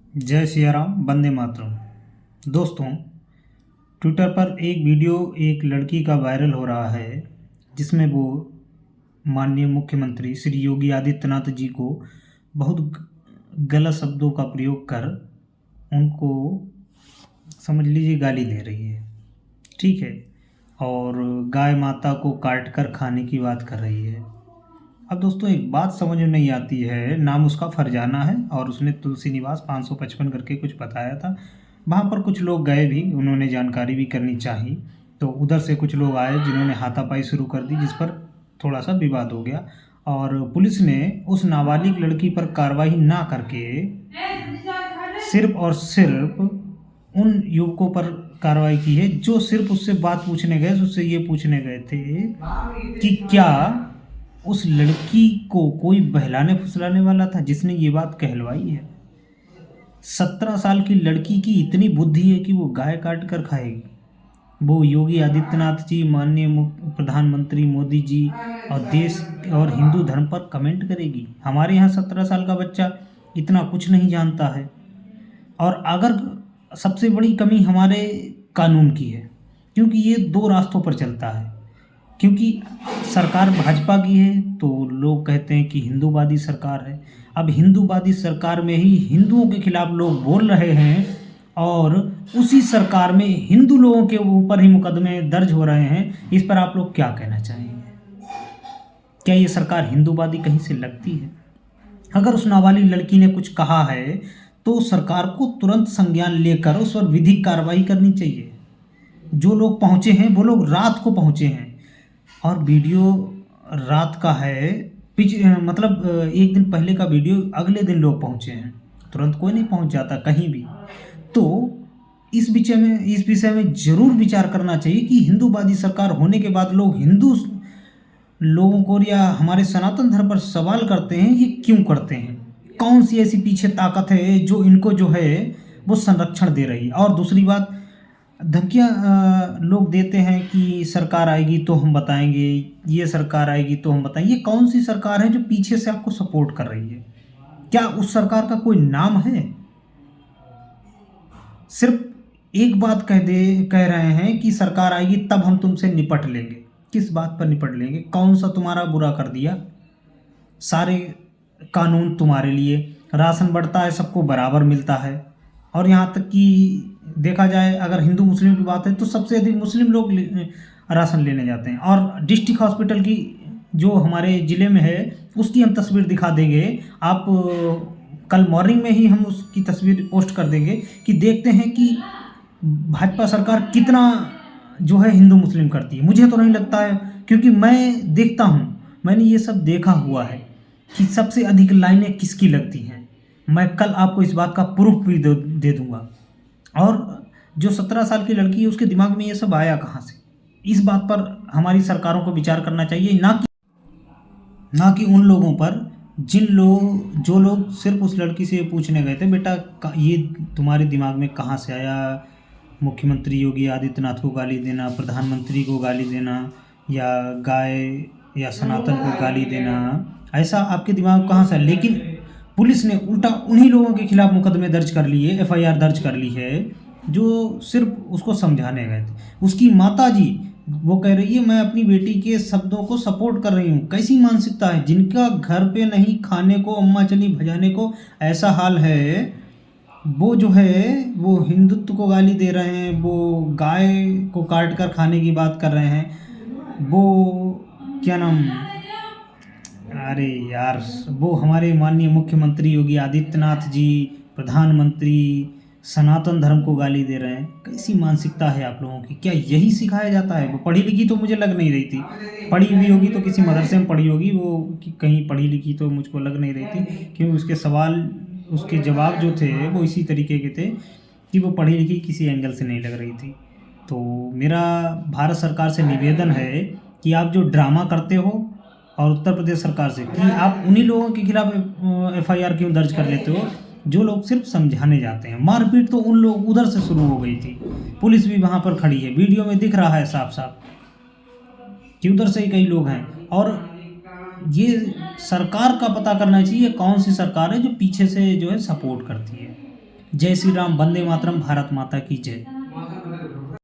जय सिया राम, वंदे मातरम। दोस्तों, ट्विटर पर एक वीडियो एक लड़की का वायरल हो रहा है जिसमें वो माननीय मुख्यमंत्री श्री योगी आदित्यनाथ जी को बहुत गलत शब्दों का प्रयोग कर उनको समझ लीजिए गाली दे रही है। ठीक है। और गाय माता को काट कर खाने की बात कर रही है। अब दोस्तों, एक बात समझ में नहीं आती है। नाम उसका फरजाना है और उसने तुलसी निवास 555 करके कुछ बताया था। वहाँ पर कुछ लोग गए भी, उन्होंने जानकारी भी करनी चाहिए। तो उधर से कुछ लोग आए जिन्होंने हाथापाई शुरू कर दी, जिस पर थोड़ा सा विवाद हो गया और पुलिस ने उस नाबालिग लड़की पर कार्रवाई ना करके सिर्फ और सिर्फ उन युवकों पर कार्रवाई की है जो सिर्फ उससे बात पूछने गए, उससे ये पूछने गए थे कि क्या उस लड़की को कोई बहलाने फुसलाने वाला था जिसने ये बात कहलवाई है। 17 साल की लड़की की इतनी बुद्धि है कि वो गाय काट कर खाएगी। वो योगी आदित्यनाथ जी, माननीय प्रधानमंत्री मोदी जी और देश और हिंदू धर्म पर कमेंट करेगी। हमारे यहाँ 17 साल का बच्चा इतना कुछ नहीं जानता है। और अगर सबसे बड़ी कमी हमारे कानून की है, क्योंकि ये दो रास्तों पर चलता है। क्योंकि सरकार भाजपा की है तो लोग कहते हैं कि हिंदूवादी सरकार है। अब हिंदूवादी सरकार में ही हिंदुओं के खिलाफ लोग बोल रहे हैं और उसी सरकार में हिंदू लोगों के ऊपर ही मुकदमे दर्ज हो रहे हैं। इस पर आप लोग क्या कहना चाहेंगे? क्या ये सरकार हिंदूवादी कहीं से लगती है? अगर उस नाबालिग लड़की ने कुछ कहा है तो सरकार को तुरंत संज्ञान लेकर उस पर विधिक कार्रवाई करनी चाहिए। जो लोग पहुंचे हैं वो लोग रात को पहुंचे हैं और वीडियो रात का है। मतलब एक दिन पहले का वीडियो, अगले दिन लोग पहुंचे हैं। तुरंत कोई नहीं पहुंच जाता कहीं भी। तो इस विषय में जरूर विचार करना चाहिए कि हिंदूवादी सरकार होने के बाद लोग हिंदू लोगों को या हमारे सनातन धर्म पर सवाल करते हैं। ये क्यों करते हैं? कौन सी ऐसी पीछे ताकत है जो इनको जो है वो संरक्षण दे रही है? और दूसरी बात, धमकियाँ लोग देते हैं कि सरकार आएगी तो हम बताएंगे, ये सरकार आएगी तो हम बताएंगे। ये कौन सी सरकार है जो पीछे से आपको सपोर्ट कर रही है? क्या उस सरकार का कोई नाम है? सिर्फ एक बात कह रहे हैं कि सरकार आएगी तब हम तुमसे निपट लेंगे। किस बात पर निपट लेंगे? कौन सा तुम्हारा बुरा कर दिया? सारे कानून तुम्हारे लिए, राशन बढ़ता है, सबको बराबर मिलता है। और यहाँ तक कि देखा जाए, अगर हिंदू मुस्लिम की बात है तो सबसे अधिक मुस्लिम लोग राशन लेने जाते हैं। और डिस्ट्रिक्ट हॉस्पिटल की जो हमारे ज़िले में है उसकी हम तस्वीर दिखा देंगे। आप कल मॉर्निंग में ही हम उसकी तस्वीर पोस्ट कर देंगे कि देखते हैं कि भाजपा सरकार कितना जो है हिंदू मुस्लिम करती है। मुझे तो नहीं लगता है, क्योंकि मैं देखता हूँ, मैंने ये सब देखा हुआ है कि सबसे अधिक लाइनें किसकी लगती हैं। मैं कल आपको इस बात का प्रूफ भी दे दूंगा। और जो 17 साल की लड़की है उसके दिमाग में ये सब आया कहाँ से? इस बात पर हमारी सरकारों को विचार करना चाहिए, ना कि उन लोगों पर जो लोग सिर्फ उस लड़की से पूछने गए थे, बेटा ये तुम्हारे दिमाग में कहाँ से आया मुख्यमंत्री योगी आदित्यनाथ को गाली देना, प्रधानमंत्री को गाली देना, या गाय या सनातन को गाली देना? ऐसा आपके दिमाग कहाँ से? लेकिन पुलिस ने उल्टा उन्हीं लोगों के खिलाफ मुकदमे दर्ज कर लिए, एफआईआर दर्ज कर ली है जो सिर्फ उसको समझाने गए थे। उसकी माता जी वो कह रही है मैं अपनी बेटी के शब्दों को सपोर्ट कर रही हूँ। कैसी मानसिकता है? जिनका घर पे नहीं खाने को, अम्मा चली भजाने को ऐसा हाल है, वो जो है वो हिंदुत्व को गाली दे रहे हैं, वो गाय को काट कर खाने की बात कर रहे हैं। वो क्या नाम, अरे यार, वो हमारे माननीय मुख्यमंत्री योगी आदित्यनाथ जी, प्रधानमंत्री, सनातन धर्म को गाली दे रहे हैं। कैसी मानसिकता है आप लोगों की? क्या यही सिखाया जाता है? वो पढ़ी लिखी तो मुझे लग नहीं रही थी। पढ़ी हुई होगी तो किसी मदरसे में पढ़ी होगी वो, कि कहीं पढ़ी लिखी तो मुझको लग नहीं रही थी, क्योंकि उसके सवाल, उसके जवाब जो थे वो इसी तरीके के थे कि वो पढ़ी लिखी किसी एंगल से नहीं लग रही थी। तो मेरा भारत सरकार से निवेदन है कि आप जो ड्रामा करते हो, और उत्तर प्रदेश सरकार से, कि आप उन्हीं लोगों के खिलाफ एफआईआर क्यों दर्ज कर लेते हो जो लोग सिर्फ समझाने जाते हैं। मारपीट तो उन लोग उधर से शुरू हो गई थी, पुलिस भी वहाँ पर खड़ी है, वीडियो में दिख रहा है साफ साफ कि उधर से ही कई लोग हैं। और ये सरकार का पता करना चाहिए कौन सी सरकार है जो पीछे से जो है सपोर्ट करती है। जय श्री राम, वंदे मातरम, भारत माता की जय।